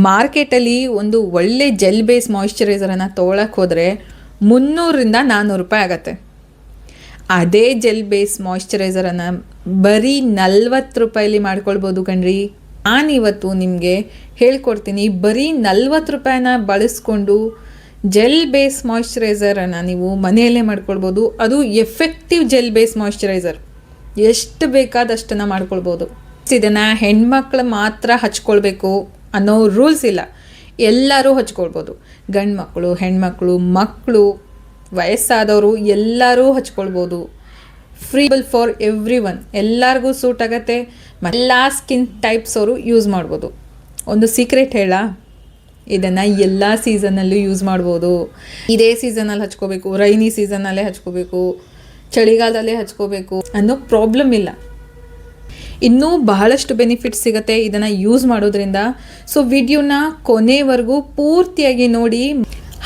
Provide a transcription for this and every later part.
ಮಾರ್ಕೆಟಲ್ಲಿ ಒಂದು ಒಳ್ಳೆ ಜೆಲ್ ಬೇಸ್ ಮಾಯಿಶ್ಚರೈಸರನ್ನು ತೊಗೊಳಕ್ಕೆ ಹೋದರೆ 300ರಿಂದ 400 ರೂಪಾಯಿ ಆಗುತ್ತೆ. ಅದೇ ಜೆಲ್ ಬೇಸ್ ಮಾಯಿಶ್ಚರೈಸರನ್ನು ಬರೀ 40 ರೂಪಾಯಲ್ಲಿ ಮಾಡ್ಕೊಳ್ಬೋದು ಕಣ್ರಿ. ನಾನಿವತ್ತು ನಿಮಗೆ ಹೇಳ್ಕೊಡ್ತೀನಿ, ಬರೀ 40 ರೂಪಾಯಿನ ಬಳಸ್ಕೊಂಡು ಜೆಲ್ ಬೇಸ್ ಮಾಯಿಶ್ಚರೈಸರನ್ನು ನೀವು ಮನೆಯಲ್ಲೇ ಮಾಡ್ಕೊಳ್ಬೋದು. ಅದು ಎಫೆಕ್ಟಿವ್ ಜೆಲ್ ಬೇಸ್ ಮಾಯಿಶ್ಚರೈಸರ್. ಎಷ್ಟು ಬೇಕಾದಷ್ಟನ್ನು ಮಾಡ್ಕೊಳ್ಬೋದು. ಇದನ್ನು ಹೆಣ್ಮಕ್ಳು ಮಾತ್ರ ಹಚ್ಕೊಳ್ಬೇಕು ಅನ್ನೋ ರೂಲ್ಸ್ ಇಲ್ಲ, ಎಲ್ಲರೂ ಹಚ್ಕೊಳ್ಬೋದು. ಗಂಡು ಮಕ್ಕಳು, ಹೆಣ್ಮಕ್ಳು, ಮಕ್ಕಳು, ವಯಸ್ಸಾದವರು ಎಲ್ಲರೂ ಹಚ್ಕೊಳ್ಬೋದು. ಫ್ರೀಬಲ್ ಫಾರ್ ಎವ್ರಿ ಒನ್, ಎಲ್ಲರಿಗೂ ಸೂಟ್ ಆಗುತ್ತೆ. ಎಲ್ಲ ಸ್ಕಿನ್ ಟೈಪ್ಸ್ ಅವರು ಯೂಸ್ ಮಾಡ್ಬೋದು. ಒಂದು ಸೀಕ್ರೆಟ್ ಹೇಳ, ಇದನ್ನು ಎಲ್ಲ ಸೀಸನಲ್ಲೂ ಯೂಸ್ ಮಾಡ್ಬೋದು. ಇದೇ ಸೀಸನಲ್ಲಿ ಹಚ್ಕೋಬೇಕು, ರೈನಿ ಸೀಸನಲ್ಲೇ ಹಚ್ಕೋಬೇಕು, ಚಳಿಗಾಲದಲ್ಲೇ ಹಚ್ಕೋಬೇಕು ಅನ್ನೋ ಪ್ರಾಬ್ಲಮ್ ಇಲ್ಲ. ಇನ್ನೂ ಬಹಳಷ್ಟು ಬೆನಿಫಿಟ್ಸ್ ಸಿಗುತ್ತೆ ಇದನ್ನು ಯೂಸ್ ಮಾಡೋದ್ರಿಂದ. ಸೊ ವಿಡಿಯೋನ ಕೊನೆವರೆಗೂ ಪೂರ್ತಿಯಾಗಿ ನೋಡಿ.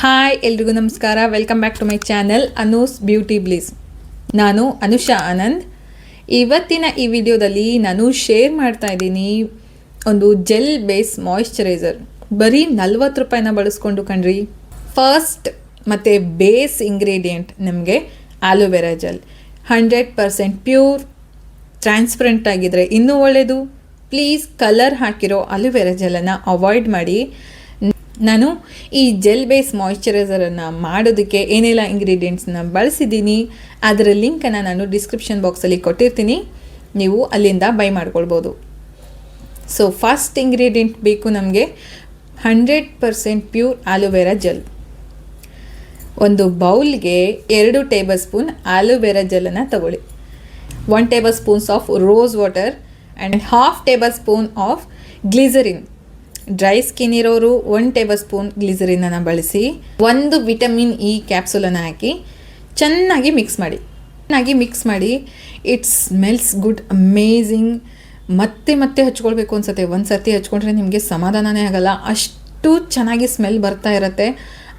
ಹಾಯ್ ಎಲ್ರಿಗೂ ನಮಸ್ಕಾರ, welcome back to my channel Anu's beauty bliss. ನಾನು ಅನುಷಾ ಆನಂದ್. ಇವತ್ತಿನ ಈ ವಿಡಿಯೋದಲ್ಲಿ ನಾನು ಶೇರ್ ಮಾಡ್ತಾ ಇದ್ದೀನಿ ಒಂದು ಜೆಲ್ ಬೇಸ್ ಮಾಯಿಶ್ಚರೈಸರ್. ಬರೀ 40 ರೂಪಾಯಿನ ಬಳಸ್ಕೊಂಡು ಕಣ್ರಿ. ಫಸ್ಟ್ ಮತ್ತು ಬೇಸ್ ಇಂಗ್ರೀಡಿಯೆಂಟ್ ನಮಗೆ ಆಲೋವೆರಾ ಜೆಲ್. 100% ಪ್ಯೂರ್, ಟ್ರಾನ್ಸ್ಪರೆಂಟ್ ಆಗಿದ್ರೆ ಇನ್ನೂ ಒಳ್ಳೆಯದು. ಪ್ಲೀಸ್ ಕಲರ್ ಹಾಕಿರೋ ಅಲೋವೆರಾ ಜೆಲ್ಲನ್ನು ಅವಾಯ್ಡ್ ಮಾಡಿ. ನಾನು ಈ ಜೆಲ್ ಬೇಸ್ ಮಾಯಿಶ್ಚರೈಸರನ್ನು ಮಾಡೋದಕ್ಕೆ ಏನೆಲ್ಲ ಇಂಗ್ರೀಡಿಯೆಂಟ್ಸ್ನ ಬಳಸಿದ್ದೀನಿ ಅದರ ಲಿಂಕನ್ನು ನಾನು ಡಿಸ್ಕ್ರಿಪ್ಷನ್ ಬಾಕ್ಸಲ್ಲಿ ಕೊಟ್ಟಿರ್ತೀನಿ, ನೀವು ಅಲ್ಲಿಂದ ಬೈ ಮಾಡ್ಕೊಳ್ಬೋದು. ಸೊ ಫಸ್ಟ್ ಇಂಗ್ರೀಡಿಯೆಂಟ್ ಬೇಕು ನಮಗೆ 100% ಪ್ಯೂರ್ ಆಲೋವೆರಾ ಜೆಲ್. ಒಂದು ಬೌಲ್ಗೆ 2 ಟೇಬಲ್ ಸ್ಪೂನ್ ಆಲೋವೆರಾ ಜೆಲ್ಲನ್ನು ತಗೊಳ್ಳಿ. 1 table spoons of rose water and 1/2 table spoon of glycerine. Dry skin ಇರೋರು 1 ಟೇಬಲ್ ಸ್ಪೂನ್ ಗ್ಲಿಸರಿನನ್ನು ಬಳಸಿ 1 ವಿಟಮಿನ್ ಇ ಕ್ಯಾಪ್ಸೂಲನ್ನು ಹಾಕಿ ಚೆನ್ನಾಗಿ ಮಿಕ್ಸ್ ಮಾಡಿ. It smells good, amazing. ಮತ್ತೆ ಹಚ್ಕೊಳ್ಬೇಕು ಅನ್ಸುತ್ತೆ. ಒಂದು ಸರ್ತಿ ಹಚ್ಕೊಂಡ್ರೆ ನಿಮಗೆ ಸಮಾಧಾನನೇ ಆಗಲ್ಲ, ಅಷ್ಟು ಚೆನ್ನಾಗಿ ಸ್ಮೆಲ್ ಬರ್ತಾ ಇರುತ್ತೆ.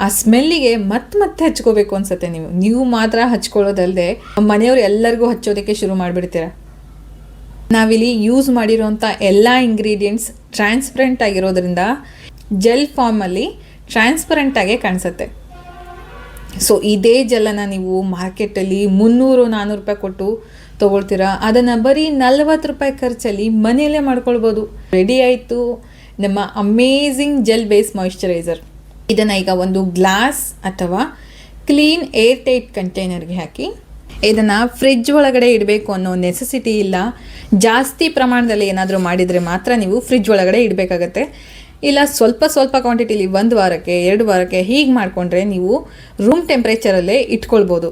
ಆ ಸ್ಮೆಲ್ಲಿಗೆ ಮತ್ತೆ ಹಚ್ಕೋಬೇಕು ಅನ್ಸುತ್ತೆ. ನೀವು ಮಾತ್ರ ಹಚ್ಕೊಳ್ಳೋದಲ್ಲದೆ ಮನೆಯವರು ಎಲ್ಲರಿಗೂ ಹಚ್ಚೋದಕ್ಕೆ ಶುರು ಮಾಡಿಬಿಡ್ತೀರ. ನಾವಿಲ್ಲಿ ಯೂಸ್ ಮಾಡಿರೋಂಥ ಎಲ್ಲ ಇಂಗ್ರೀಡಿಯೆಂಟ್ಸ್ ಟ್ರಾನ್ಸ್ಪರೆಂಟ್ ಆಗಿರೋದ್ರಿಂದ ಜೆಲ್ ಫಾರ್ಮಲ್ಲಿ ಟ್ರಾನ್ಸ್ಪರೆಂಟಾಗೇ ಕಾಣಿಸುತ್ತೆ. ಸೊ ಇದೇ ಜೆಲ್ಲನ್ನು ನೀವು ಮಾರ್ಕೆಟಲ್ಲಿ 300-400 ರೂಪಾಯಿ ಕೊಟ್ಟು ತೊಗೊಳ್ತೀರಾ. ಅದನ್ನು ಬರೀ 40 ರೂಪಾಯಿ ಖರ್ಚಲ್ಲಿ ಮನೆಯಲ್ಲೇ ಮಾಡ್ಕೊಳ್ಬೋದು. ರೆಡಿ ಆಯಿತು ನಮ್ಮ ಅಮೇಝಿಂಗ್ ಜೆಲ್ ಬೇಸ್ ಮಾಯಿಶ್ಚರೈಸರ್. ಇದನ್ನು ಈಗ ಒಂದು ಗ್ಲಾಸ್ ಅಥವಾ ಕ್ಲೀನ್ ಏರ್ ಟೈಟ್ ಕಂಟೈನರ್ಗೆ ಹಾಕಿ ಇದನ್ನು ಫ್ರಿಡ್ಜ್ ಒಳಗಡೆ ಇಡಬೇಕು ಅನ್ನೋ ನೆಸೆಸಿಟಿ ಇಲ್ಲ. ಜಾಸ್ತಿ ಪ್ರಮಾಣದಲ್ಲಿ ಏನಾದರೂ ಮಾಡಿದರೆ ಮಾತ್ರ ನೀವು ಫ್ರಿಡ್ಜ್ ಒಳಗಡೆ ಇಡಬೇಕಾಗತ್ತೆ. ಇಲ್ಲ ಸ್ವಲ್ಪ ಕ್ವಾಂಟಿಟಿಲಿ 1 ವಾರಕ್ಕೆ 2 ವಾರಕ್ಕೆ ಹೀಗೆ ಮಾಡಿಕೊಂಡ್ರೆ ನೀವು ರೂಮ್ ಟೆಂಪ್ರೇಚರಲ್ಲೇ ಇಟ್ಕೊಳ್ಬೋದು.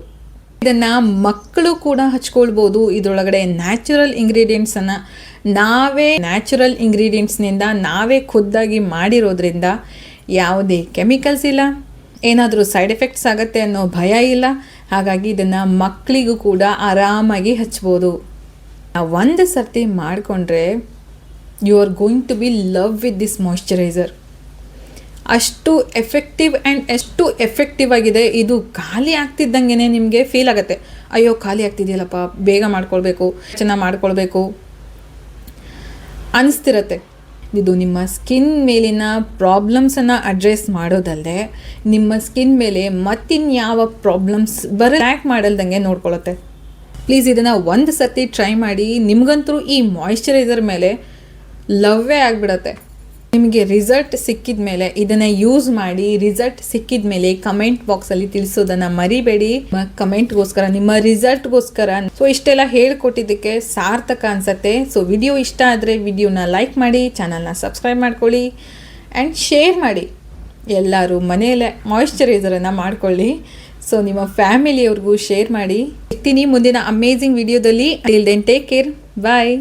ಇದನ್ನು ಮಕ್ಕಳು ಕೂಡ ಹಚ್ಕೊಳ್ಬೋದು. ಇದರೊಳಗಡೆ ನ್ಯಾಚುರಲ್ ಇಂಗ್ರೀಡಿಯೆಂಟ್ಸನ್ನು ನ್ಯಾಚುರಲ್ ಇಂಗ್ರೀಡಿಯೆಂಟ್ಸ್ನಿಂದ ನಾವೇ ಖುದ್ದಾಗಿ ಮಾಡಿರೋದ್ರಿಂದ ಯಾವುದೇ ಕೆಮಿಕಲ್ಸ್ ಇಲ್ಲ, ಏನಾದರೂ ಸೈಡ್ ಎಫೆಕ್ಟ್ಸ್ ಆಗುತ್ತೆ ಅನ್ನೋ ಭಯ ಇಲ್ಲ. ಹಾಗಾಗಿ ಇದನ್ನು ಮಕ್ಕಳಿಗೂ ಕೂಡ ಆರಾಮಾಗಿ ಹಚ್ಬೋದು. ಒಂದು ಸರ್ತಿ ಮಾಡಿಕೊಂಡ್ರೆ you are going to be love with this moisturiser. ಅಷ್ಟು ಎಫೆಕ್ಟಿವ್ ಆಗಿದೆ. ಇದು ಖಾಲಿ ಆಗ್ತಿದ್ದಂಗೆ ನಿಮಗೆ ಫೀಲ್ ಆಗುತ್ತೆ, ಅಯ್ಯೋ ಖಾಲಿ ಆಗ್ತಿದೆಯಲ್ಲಪ್ಪ, ಬೇಗ ಮಾಡ್ಕೊಳ್ಬೇಕು, ಚೆನ್ನಾಗಿ ಮಾಡ್ಕೊಳ್ಬೇಕು ಅನಿಸ್ತಿರತ್ತೆ. ಇದು ನಿಮ್ಮ ಸ್ಕಿನ್ ಮೇಲಿನ ಪ್ರಾಬ್ಲಮ್ಸನ್ನು ಅಡ್ರೆಸ್ ಮಾಡೋದಲ್ಲದೆ ನಿಮ್ಮ ಸ್ಕಿನ್ ಮೇಲೆ ಮತ್ತಿನ್ಯಾವ ಪ್ರಾಬ್ಲಮ್ಸ್ ಟ್ರ್ಯಾಕ್ ಮಾಡಲ್ದಂಗೆ ನೋಡ್ಕೊಳ್ಳುತ್ತೆ. ಪ್ಲೀಸ್ ಇದನ್ನು ಒಂದು ಸರ್ತಿ ಟ್ರೈ ಮಾಡಿ. ನಿಮಗಂತೂ ಈ ಮಾಯಿಶ್ಚರೈಸರ್ ಮೇಲೆ ಲವ್ವೇ ಆಗಿಬಿಡತ್ತೆ. ನಿಮಗೆ ರಿಸಲ್ಟ್ ಸಿಕ್ಕಿದ ಮೇಲೆ ಇದನ್ನು ಯೂಸ್ ಮಾಡಿ. ರಿಸಲ್ಟ್ ಸಿಕ್ಕಿದ ಮೇಲೆ ಕಮೆಂಟ್ ಬಾಕ್ಸಲ್ಲಿ ತಿಳಿಸೋದನ್ನು ಮರಿಬೇಡಿ. ಕಮೆಂಟ್ಗೋಸ್ಕರ, ನಿಮ್ಮ ರಿಸಲ್ಟ್ಗೋಸ್ಕರ. ಸೊ ಇಷ್ಟೆಲ್ಲ ಹೇಳ್ಕೊಟ್ಟಿದ್ದಕ್ಕೆ ಸಾರ್ಥಕ ಅನಿಸುತ್ತೆ. ಸೊ ವಿಡಿಯೋ ಇಷ್ಟ ಆದರೆ ವಿಡಿಯೋನ ಲೈಕ್ ಮಾಡಿ, ಚಾನಲ್ನ ಸಬ್ಸ್ಕ್ರೈಬ್ ಮಾಡ್ಕೊಳ್ಳಿ ಆ್ಯಂಡ್ ಶೇರ್ ಮಾಡಿ. ಎಲ್ಲರೂ ಮನೆಯಲ್ಲೇ ಮಾಯಿಶ್ಚರೈಸರನ್ನು ಮಾಡ್ಕೊಳ್ಳಿ. ಸೊ ನಿಮ್ಮ ಫ್ಯಾಮಿಲಿಯವ್ರಿಗೂ ಶೇರ್ ಮಾಡಿ. ಇರ್ತೀನಿ ಮುಂದಿನ ಅಮೇಝಿಂಗ್ ವಿಡಿಯೋದಲ್ಲಿ. ಟಿಲ್ ದೆನ್ ಟೇಕ್ ಕೇರ್, ಬಾಯ್.